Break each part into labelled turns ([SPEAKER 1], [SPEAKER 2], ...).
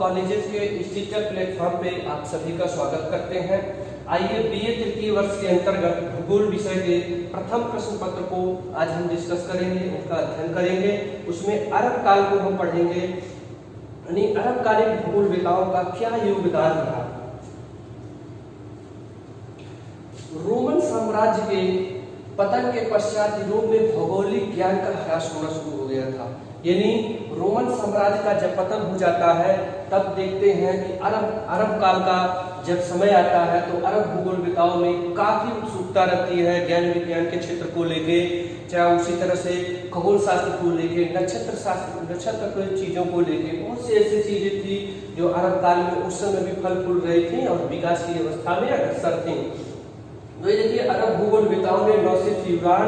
[SPEAKER 1] Colleges के इस digital platform पे आप सभी का स्वागत करते हैं। आइए बीए तृतीय वर्ष के अंतर्गत भूगोल विषय के प्रथम प्रश्न पत्र को आज हम डिस्कस करेंगे, उनका अध्ययन करेंगे। उसमें अरब काल को हम पढ़ेंगे, यानी अरबकालीन भूगोलवेताओं का क्या योगदान रहा। रोमन साम्राज्य के पतन के पश्चात यूरोप में भौगोलिक ज्ञान का ह्रास होना शुरू हो गया था। यानी रोमन साम्राज्य का जब पतन हो जाता है तब देखते हैं कि अरब काल का जब समय आता है तो अरब भूगोलवेताओं में काफी उत्सुकता रहती है ज्ञान विज्ञान के क्षेत्र को लेके, चाहे उसी तरह से खगोल शास्त्र को लेके, नक्षत्र के चीजों को लेके। बहुत सी ऐसी चीजें थी जो अरब काल में उस समय भी फल फूल रही थी और विकास की अवस्था में अग्रसर थी। तो ये देखिए, अरब भूगोलवेताओं ने न सिर्फ यूनान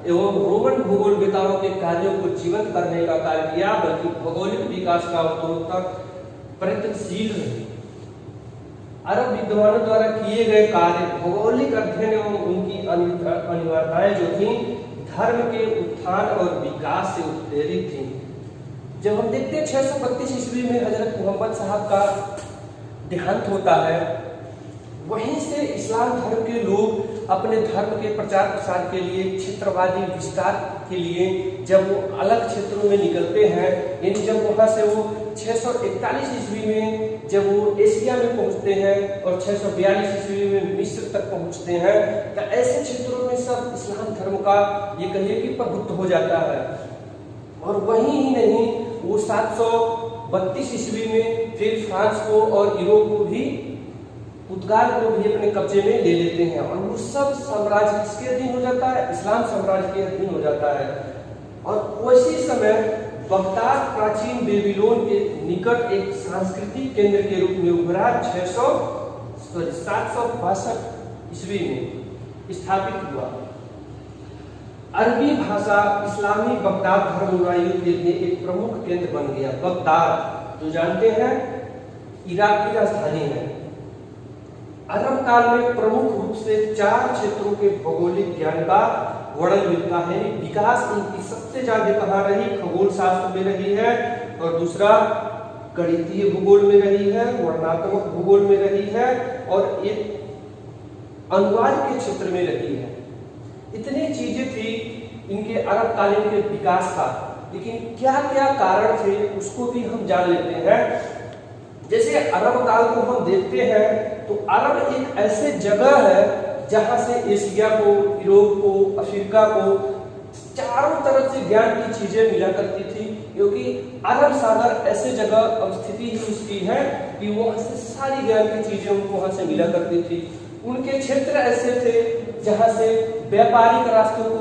[SPEAKER 1] एवं रोमन भूगोलवेताओं के कार्यों को जीवंत करने का कार्य किया, बल्कि भौगोलिक विकास का तक प्रयत्नशील रहे। अरब विद्वानों द्वारा किए गए कार्य भौगोलिक अध्ययन एवं उनकी अनिवार्यताएं जो थी धर्म के उत्थान और विकास से उत्प्रेरित थी। जब हम देखते हैं 632 ईस्वी में हजरत मोहम्मद साहब का देहांत होता है, वहीं से इस्लाम धर्म के लोग अपने धर्म के प्रचार प्रसार के लिए, क्षेत्रवादी विस्तार के लिए जब वो अलग क्षेत्रों में निकलते हैं, यानी जब वहां से वो 641 ईस्वी में जब वो एशिया में पहुंचते हैं और 642 ईस्वी में मिस्र तक पहुंचते हैं, तो ऐसे क्षेत्रों में सब इस्लाम धर्म का ये कहिए कि प्रभुत्व हो जाता है। और वहीं ही नहीं, वो 732 ईस्वी में फिर फ्रांस को और यूरोप को भी, पुर्तगाल को भी अपने कब्जे में ले लेते हैं और वो सब साम्राज्य किसके अधीन हो जाता है? इस्लाम साम्राज्य के अधीन हो जाता है। और उसी समय बगदाद प्राचीन बेबीलोन के निकट एक सांस्कृतिक केंद्र के रूप में उभरा 762 ईस्वी में स्थापित हुआ। अरबी भाषा इस्लामी बगदाद धर्मानुयायियों के लिए एक प्रमुख केंद्र बन गया। बगदाद जो जानते हैं इराक की राजधानी है। अरब काल में प्रमुख रूप से 4 क्षेत्रों के भौगोलिक ज्ञान का वर्णन मिलता है। विकास इनकी सबसे ज्यादा कहाँ रही? खगोल शास्त्र में रही है, और दूसरा गणितीय भूगोल में रही है, वर्णनात्मक भूगोल में रही है, और एक अनुवाद के क्षेत्र में रही है। इतनी चीजें थी इनके अरब कालीन के विकास का। लेकिन क्या क्या कारण थे उसको भी हम जान लेते हैं। जैसे अरब काल को हम देखते हैं तो अरब एक ऐसे जगह है जहां से एशिया को, यूरोप को, अफ्रीका को चारों तरफ से ज्ञान की चीजें मिला करती थी, क्योंकि अरब सागर ऐसे जगह अवस्थिति ही उसकी है कि वहां से सारी ज्ञान की चीजें उनको वहां से मिला करती थी। उनके क्षेत्र ऐसे थे जहां से व्यापारिक रास्तों को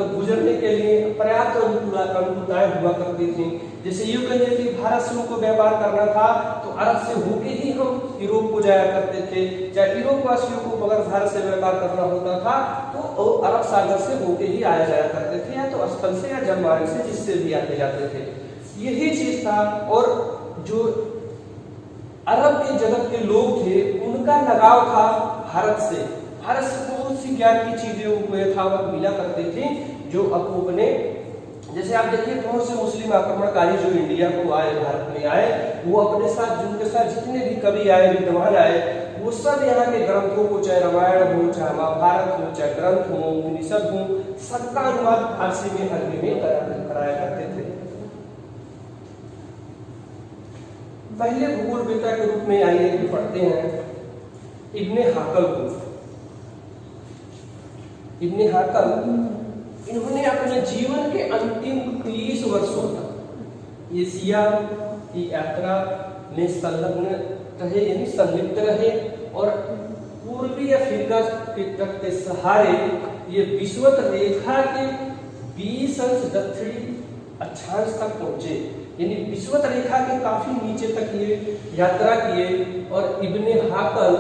[SPEAKER 1] गुजरने के लिए पर्याप्त अनुकूलताएं हुआ करती थी। जैसे यूं कहिए कि भारत से उनको व्यापार करना था तो अरब से होके ही हम यूरोप को जाया करते थे, चाहे यूरोप वासियों को अगर भारत से व्यापार करना होता था तो अरब सागर से होके ही आया जाया करते थे, या तो स्थल से या जलमार्ग से, जिससे भी आते जाते थे। यही चीज था। और जो अरब के जगत के लोग थे उनका लगाव था भारत से बहुत सी ज्ञान की चीजें उनको यथावत मिला करती थी, जो अब अपने, जैसे आप देखिए बहुत से मुस्लिम आक्रमणकारी जो इंडिया को आए, भारत में आए, वो अपने साथ, जिनके साथ जितने भी कवि आए, विद्वान आए, वो सब यहाँ के ग्रंथों को, चाहे रामायण हो, चाहे महाभारत हो, चाहे ग्रंथ हो, उपनिषद हो, सबका अनुवाद फारसी में, अरबी में कराया करते थे। पहले भूगोलवेता के रूप में आइए पढ़ते हैं इब्ने हाकल को। इब्ने हाकल, इन्होंने अपने जीवन के अंतिम 30 वर्षों तक एशिया की यात्रा में संलग्न रहे, यानी संलिप्त रहे, और पूर्वी अफ्रीका के तट के सहारे ये विषुवत रेखा के 20 अंश दक्षिणी अक्षांश तक पहुंचे, यानी विषुवत रेखा के काफी नीचे तक ये यात्रा किए। और इब्ने हाकल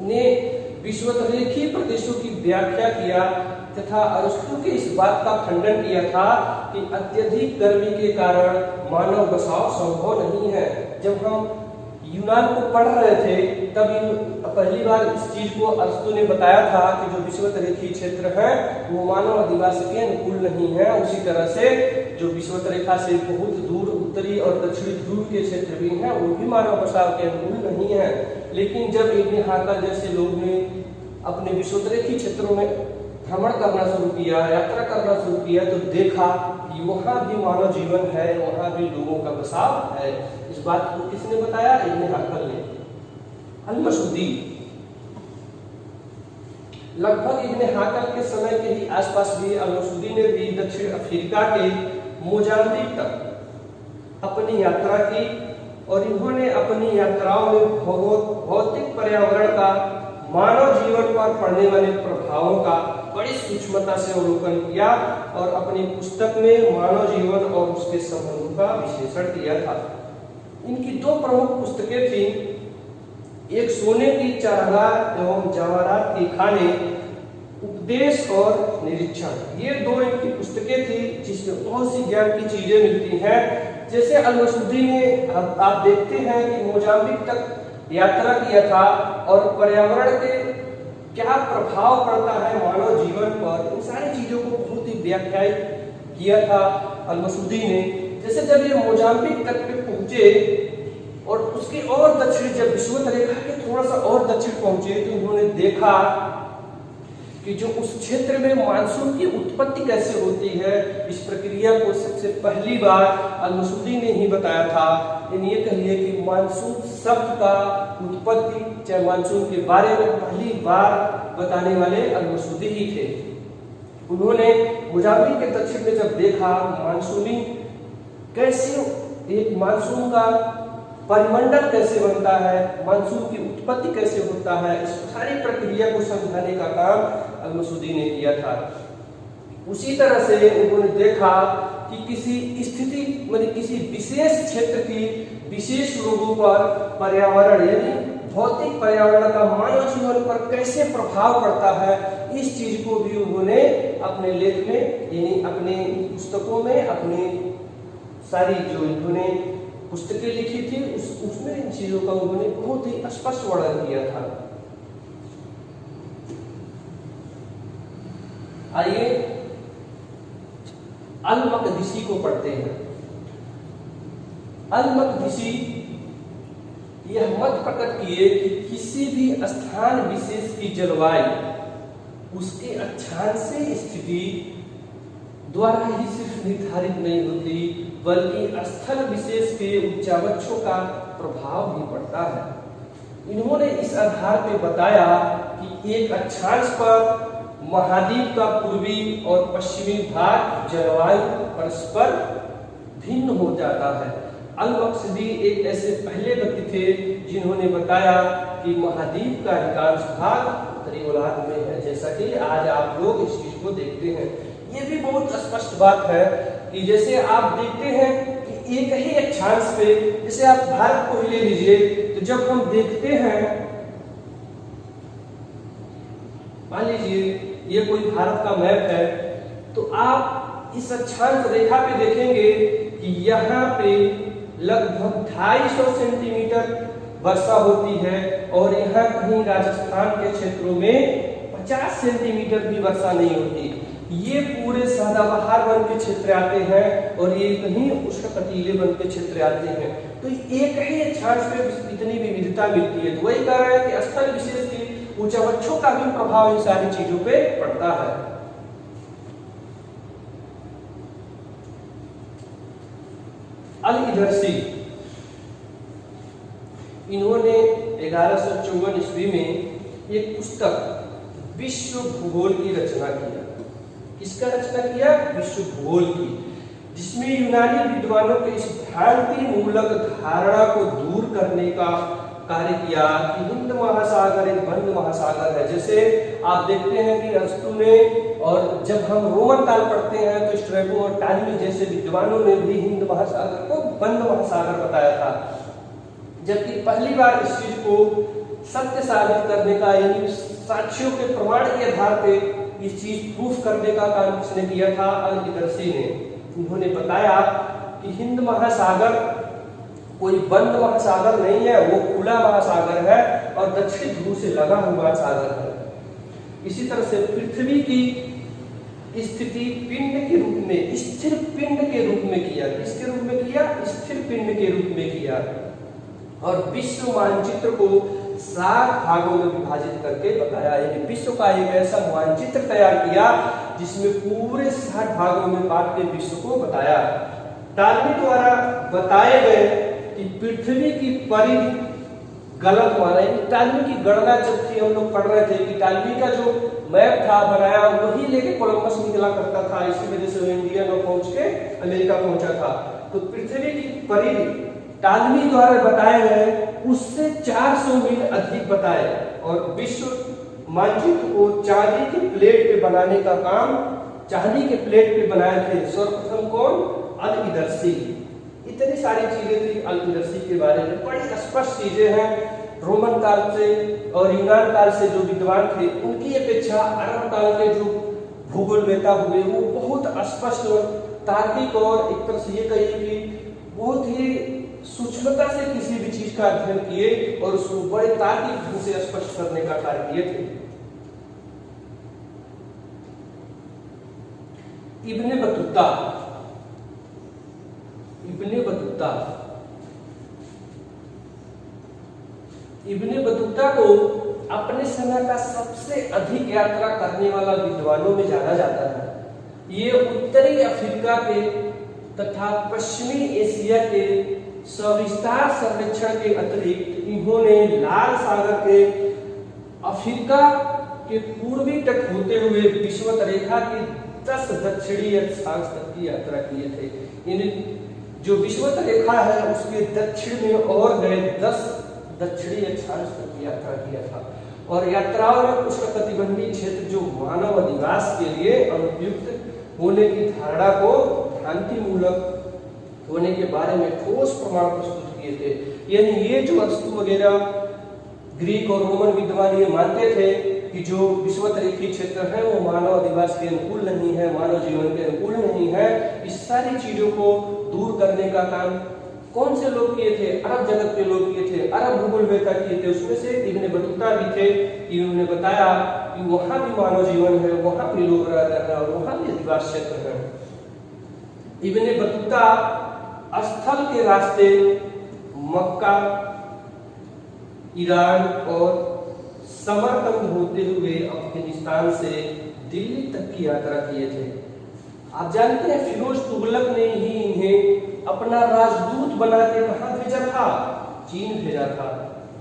[SPEAKER 1] ने विषुवत रेखीय प्रदेशों की व्याख्या किया तथा अरस्तु के इस बात का खंडन किया था कि अत्यधिक गर्मी के कारण मानव बसाव संभव नहीं है। जब हम यूनान को पढ़ रहे थे तब पहली बार इस चीज को अरस्तु ने बताया था कि जो विषुवत रेखीय क्षेत्र है वो मानव अधिवास के अनुकूल नहीं है। उसी तरह से जो विषुवत रेखा से बहुत दूर उत्तरी और दक्षिणी ध्रुव के क्षेत्र भी हैं, वो भी मानव बसाव के अनुकूल नहीं है। लेकिन जब इब्न हाकल जैसे लोग ने अपने विषुवतरेखी क्षेत्रों में भ्रमण करना शुरू किया, यात्रा करना शुरू किया, तो देखा कि वहां भी मानव जीवन है, वहां भी लोगों का बसाव है। इस बात को किसने बताया? इब्न हाकल ने। अल-मसूदी लगभग इब्न हाकल के समय के ही आसपास भी अल-मसूदी ने भी दक्षिण अफ्रीका के मोजाम्बिक तक अपनी यात्रा की और इन्होंने अपनी यात्राओं में भौतिक पर्यावरण का मानव जीवन पर पड़ने वाले प्रभावों का बड़ी सूक्ष्मता से अवलोकन किया और अपनी पुस्तक में मानव जीवन और उसके संबंधों का विश्लेषण किया था। इनकी दो प्रमुख पुस्तकें थीं, एक सोने की चारागाह एवं जवाहरात के खाने, उपदेश और निरीक्षण। ये दो इनकी पुस्तकें थी जिसमें बहुत सी ज्ञान की चीजें मिलती हैं। जैसे अल-मसूदी ने, आप देखते हैं कि मोजाम्बिक तक यात्रा किया था और पर्यावरण के क्या प्रभाव पड़ता है मानव जीवन पर, इन सारी चीजों को बहुत ही व्याख्यायित किया था अल-मसूदी ने। जैसे जब ये मोजाम्बिक तक पे पहुंचे और उसके और दक्षिण, जब विषुवतरेखा के थोड़ा सा और दक्षिण पहुंचे, तो उन्होंने देखा कि जो उस क्षेत्र में मानसून की उत्पत्ति कैसे होती है, इस प्रक्रिया को सबसे पहली बार अल-मसूदी ने ही बताया था। यानी ये कहिए कि मानसून शब्द का उत्पत्ति, चाहे मानसून के बारे में पहली बार बताने वाले अल-मसूदी ही थे। उन्होंने मोजाम्बिक के दक्षिण में जब देखा मानसूनी कैसे, एक मानसून का परिमंडल कैसे बनता है, मानसून की उत्पत्ति कैसे होता है, इस सारी प्रक्रिया को समझाने का काम अल-मसूदी ने किया था। उसी तरह से उन्होंने देखा कि किसी स्थिति, मतलब किसी विशेष क्षेत्र की विशेष लोगों पर पर्यावरण, यानी भौतिक पर्यावरण का मानव जीवन पर कैसे प्रभाव पड़ता है, इस चीज को भी उन्होंने अपने लेख में, यानी अपने पुस्तकों में, अपनी सारी जो इन्होंने पुस्तकें लिखी थी उसमें इन चीजों का उन्होंने बहुत ही स्पष्ट वर्णन किया था। आइए अल-मकदसी को पढ़ते हैं। अल-मकदसी यह मत प्रकट किए कि किसी भी स्थान विशेष की जलवायु उसके अक्षांश स्थिति द्वारा ही सिर्फ निर्धारित नहीं होती, बल्कि स्थल विशेष के उच्चावक्षों का प्रभाव भी पड़ता है। इन्होंने इस आधार पर बताया कि एक अक्षांश पर महाद्वीप का पूर्वी और पश्चिमी भाग जलवायु परस्पर भिन्न हो जाता है। अल-मकदसी एक ऐसे पहले व्यक्ति थे जिन्होंने बताया कि महाद्वीप का अधिकांश भाग उत्तरी गोलार्ध में है, जैसा कि आज आप लोग इस चीज को देखते हैं। ये भी बहुत स्पष्ट बात है कि जैसे आप देखते हैं कि एक ही अक्षांश पे, जैसे आप भारत को ही ले लीजिए, तो जब हम देखते हैं, मान लीजिए ये कोई भारत का मैप है, तो आप इस अक्षांश रेखा पे देखेंगे कि यहाँ पे लगभग 250 सेंटीमीटर वर्षा होती है और यहाँ कहीं राजस्थान के क्षेत्रों में 50 सेंटीमीटर भी वर्षा नहीं होती। ये पूरे सदाबहार वन के क्षेत्र आते हैं और ये कहीं उष्णकटिबंधीय वन के क्षेत्र आते हैं। तो एक ही अक्षांश पे इतनी विविधता मिलती है। तो वही कह रहा है कि स्थल विशेष की उच्चावक्षों का भी प्रभाव इन सारी चीजों पे पड़ता है। अल-इदरसी, इन्होंने 1154 ईस्वी में एक पुस्तक विश्व भूगोल की रचना किया। किसका रचना किया? विश्व भूगोल की, जिसमें यूनानी विद्वानों के इस भ्रांति मूलक धारणा को दूर करने का कार्य किया कि हिंद महासागर एक बंद महासागर है। जैसे आप देखते हैं कि अरस्तु ने, और जब हम रोमन काल पढ़ते हैं तो स्ट्रैबो और टालिनी जैसे विद्वानों ने भी हिंद महासागर को बंद महासागर बताया था, जबकि पहली बार इस चीज को सत्य साबित करने का, यानी साक्ष्यों के प्रमाण के आधार पे इस चीज प्रूफ करने का काम किसने किया था? अल-इदरसी ने। उन्होंने बताया कि हिंद महासागर कोई बंद महासागर नहीं है, वो खुला महासागर है और दक्षिणी ध्रुव से लगा हुआ सागर है। इसी तरह से पृथ्वी की स्थिति पिंड के रूप में, स्थिर पिंड के रूप में किया। किसके रूप में किया? स्थिर पिंड के रूप में किया। और विश्व मानचित्र को 7 भागों में विभाजित करके बताया। यानी विश्व का एक ऐसा मानचित्र तैयार किया जिसमें पूरे 60 भागों में बांट के विश्व को बताया। टालमी द्वारा बताए गए कि पृथ्वी की परिधि गलत माना। टालमी की गणना जब थी हम लोग पढ़ रहे थे कि टालमी का जो मैप था बनाया वही लेके कोलंबस निकला करता था, इसी वजह से वो इंडिया में पहुंच के अमेरिका पहुंचा था। तो पृथ्वी की परिधि टालमी द्वारा बताए गए उससे 400 मील अधिक बताए। और विश्व मानचित्र को चांदी के प्लेट पे बनाने का काम चांदी के प्लेट पे बनाए थे सर्वप्रथम कौन? अल-इदर्सी। इतनी सारी चीजें थी अल-इदर्सी के बारे में, बड़ी स्पष्ट चीजें हैं। रोमन काल से और यूनान काल से जो विद्वान थे उनकी अपेक्षा अरब काल के जो भूगोलवेता हुए वो बहुत स्पष्ट और तार्किक और एक तरह से ये कहिए कि बहुत ही सूक्ष्मता से किसी भी चीज का अध्ययन किए और उसको बड़े तार्किक ढंग से स्पष्ट करने का कार्य किए थे। इब्ने बतूता, इब्ने बतूता को अपने समय का सबसे अधिक यात्रा करने वाला विद्वानों में जाना जाता है। ये उत्तरी अफ्रीका के तथा पश्चिमी एशिया के सविस्तार सर्वेक्षण के अतिरिक्त इन्होंने लाल सागर के अफ्रीका के पूर्वी तट होते हुए विषुवत रेखा की 10 दक्षिणी अक्षांश तक की यात्रा किए थे। जो विषुवत रेखा है उसके दक्षिण में और गए 10 दक्षिणी अक्षांश तक की यात्रा किया था। और यात्राओं में उष्णकटिबंधीय क्षेत्र जो मानव अधिवास के लिए अनुपयुक्त होने की धारणा को भ्रांतिमूलक होने के बारे में ठोस प्रमाण प्रस्तुत किए थे। यानी ये जो अरस्तु वगैरह ग्रीक और रोमन विद्वान ये मानते थे कि जो विषुवत रेखीय क्षेत्र है वो मानव अधिवास के अनुकूल नहीं है, मानव जीवन के अनुकूल नहीं है। इस सारी चीजों को दूर करने का काम कौन से लोग किए थे? अरब जगत के लोग किए थे, अरब भूगोलवेता किए थे। उसमें से इब्ने बतूता भी थे कि उन्होंने बताया कि वहां भी मानव जीवन है, वहां भी लोग रह रहे हैं और वहां भी अधिवास क्षेत्र है। इब्ने बतूता स्थल के रास्ते मक्का, ईरान और समरकंद होते हुए अफगानिस्तान से दिल्ली तक की यात्रा किए थे। आप जानते हैं फिरोज तुगलक ने ही इन्हें अपना राजदूत बना के कहां भेजा था? चीन भेजा था।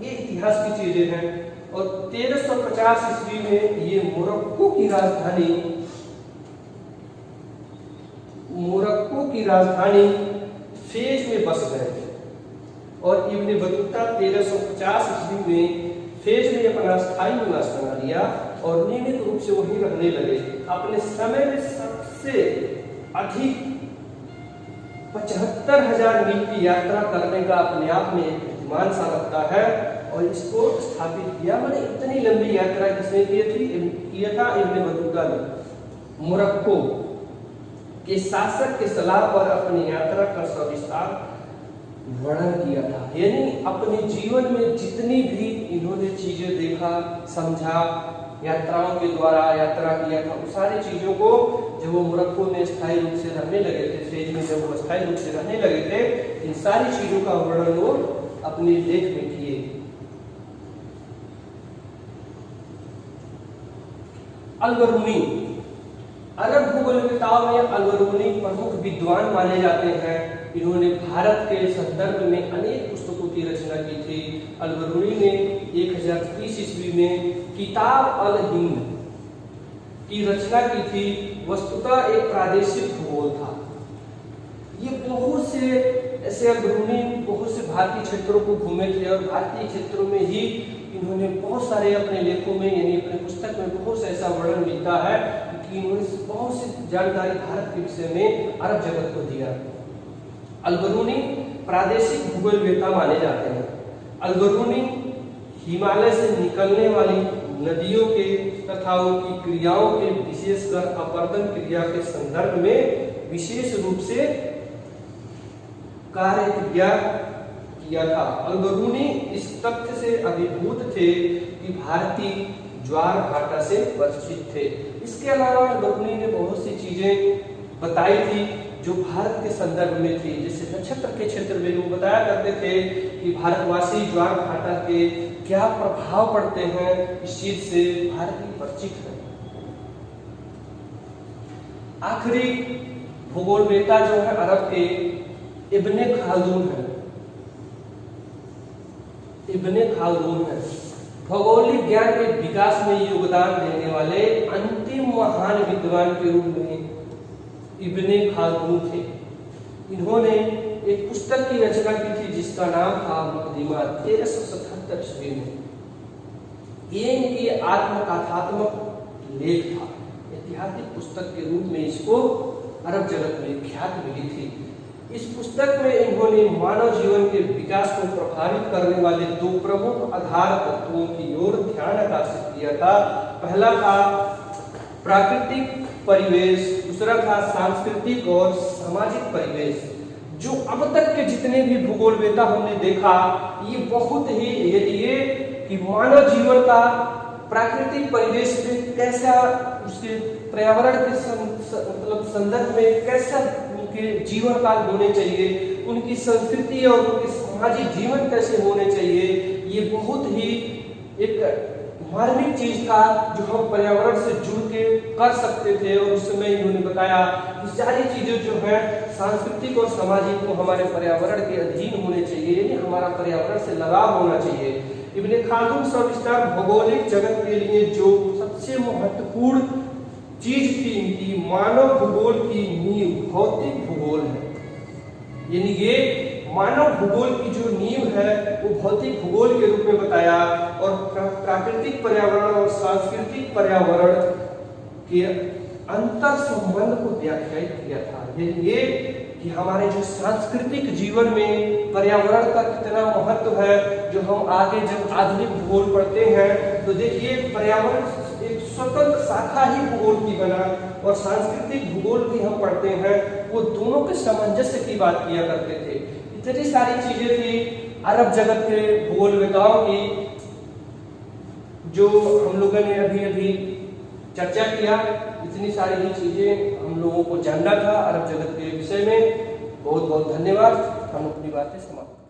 [SPEAKER 1] ये इतिहास की चीजें हैं। और 1350 ईस्वी में ये मोरक्को की राजधानी फेज में बस गए थे। और इब्ने बतूता 1350 ईस्वी में फेज में अपना स्थायी निवास बना लिया और नियमित रूप से वहीं रहने लगे। अपने समय में सबसे अधिक 75,000 मील की यात्रा करने का अपने आप में एक कीर्तिमान सा लगता है। और इसको स्थापित किया, मैंने इतनी लंबी यात्रा किसने किया था? इब्ने बतूता ने मोरक्को के शासक के सलाह पर अपनी यात्रा का सविस्तार वर्णन किया था। यानी अपने जीवन में जितनी भी इन्होंने चीजें देखा, समझा, यात्राओं के द्वारा यात्रा किया था, उस सारी चीजों को जब वो मोरक्को में स्थायी रूप से रहने लगे थे, फेज में जब वो स्थायी रूप से रहने लगे थे, इन सारी चीजों का वर्णन वो अपने लेख में किए। अल-बरूनी, अरब भूगोलवेताओं में अल-बरूनी प्रमुख विद्वान माने जाते हैं। इन्होंने भारत के संदर्भ में अनेक पुस्तकों की रचना की थी। अल-बरूनी ने 1030 ईस्वी में किताब अल-हिंद की रचना की थी। वस्तुतः एक प्रादेशिक भूगोल था। ये बहुत से ऐसे अल-बरूनी बहुत से भारतीय क्षेत्रों को घूमे थे और भारतीय क्षेत्रों में ही इन्होंने बहुत सारे अपने लेखों में यानी अपने पुस्तक में बहुत से ऐसा वर्णन मिलता है कि इन्होंने बहुत सी जानकारी भारत के विषय में अरब जगत को दिया। अल-बरूनी प्रादेशिक भूगोलवेता माने जाते हैं। अल-बरूनी हिमालय से निकलने वाली नदियों के तथा उनकी क्रियाओं के विशेषकर अपर्दन क्रिया के संदर्भ में विशेष रूप से कार्य किया था। अल-बरूनी इस तथ्य से अभिभूत थे कि भारतीय ज्वार भाटा से परिचित थे। इसके अलावा लोकनी ने बहुत सी चीजें बताई थी जो भारत के संदर्भ में थी। जैसे नक्षत्र के क्षेत्र में वो बताया करते थे कि भारतवासी ज्वार भाटा के क्या प्रभाव पड़ते हैं, इस चीज से भारतीय परिचित है। आखिरी भूगोलवेत्ता जो है अरब के इब्ने खालदून है। इब्ने खालदून है भौगोलिक ज्ञान के विकास में योगदान देने वाले अंतिम महान विद्वान के रूप में इब्ने खालदून थे। इन्होंने एक पुस्तक की रचना की थी जिसका नाम था मुकदमा 1377 ईस्वी में। ये इनकी आत्मकथात्मक लेख था। ऐतिहासिक पुस्तक के रूप में इसको अरब जगत में ख्याति मिली थी। इस पुस्तक में इन्होंने मानव जीवन के विकास को प्रभावित करने वाले दो प्रमुख आधार तत्वों की ओर ध्यान आकर्षित किया था। पहला था प्राकृतिक परिवेश, दूसरा था सांस्कृतिक और सामाजिक परिवेश। जो अब तक के जितने भी भूगोलवेत्ता हमने देखा, ये बहुत ही ये कि मानव जीवन का प्राकृतिक परिवेश में कैसा, उसके पर्यावरण के मतलब संदर्भ में कैसा उनके जीवन काल होने चाहिए, उनकी संस्कृति और उनके सामाजिक जीवन कैसे होने चाहिए, ये बहुत ही एक मार्मिक चीज था जो हम पर्यावरण से जुड़ के कर सकते थे। और उस समय इन्होंने बताया कि सारी चीजें जो है सांस्कृतिक और सामाजिक को हमारे पर्यावरण के अधीन होने चाहिए, यानी हमारा पर्यावरण से लगाव होना चाहिए। इब्ने खालदून सविस्तार भौगोलिक जगत के लिए जो सबसे महत्वपूर्ण चीज थी इनकी, मानव भूगोल की नींव भौतिक भूगोल है। यानी ये मानव भूगोल की जो नींव है वो भौतिक भूगोल के रूप में बताया और प्राकृतिक पर्यावरण और सांस्कृतिक पर्यावरण के अंतर संबंध को व्याख्यायित किया था। ये कि हमारे जो सांस्कृतिक जीवन में पर्यावरण का कितना महत्व है, जो हम आगे जब आधुनिक भूगोल पढ़ते हैं तो देखिए पर्यावरण एक स्वतंत्र शाखा ही भूगोल की बना और सांस्कृतिक भूगोल भी हम पढ़ते हैं, वो दोनों के सामंजस्य की बात किया करते थे। इतनी सारी चीजें थी अरब जगत के भूगोलवेत्ताओं की जो हम लोगों ने अभी चर्चा किया। इतनी सारी ही चीजें हम लोगों को जानना था अरब जगत के विषय में। बहुत बहुत धन्यवाद। हम अपनी बातें समाप्त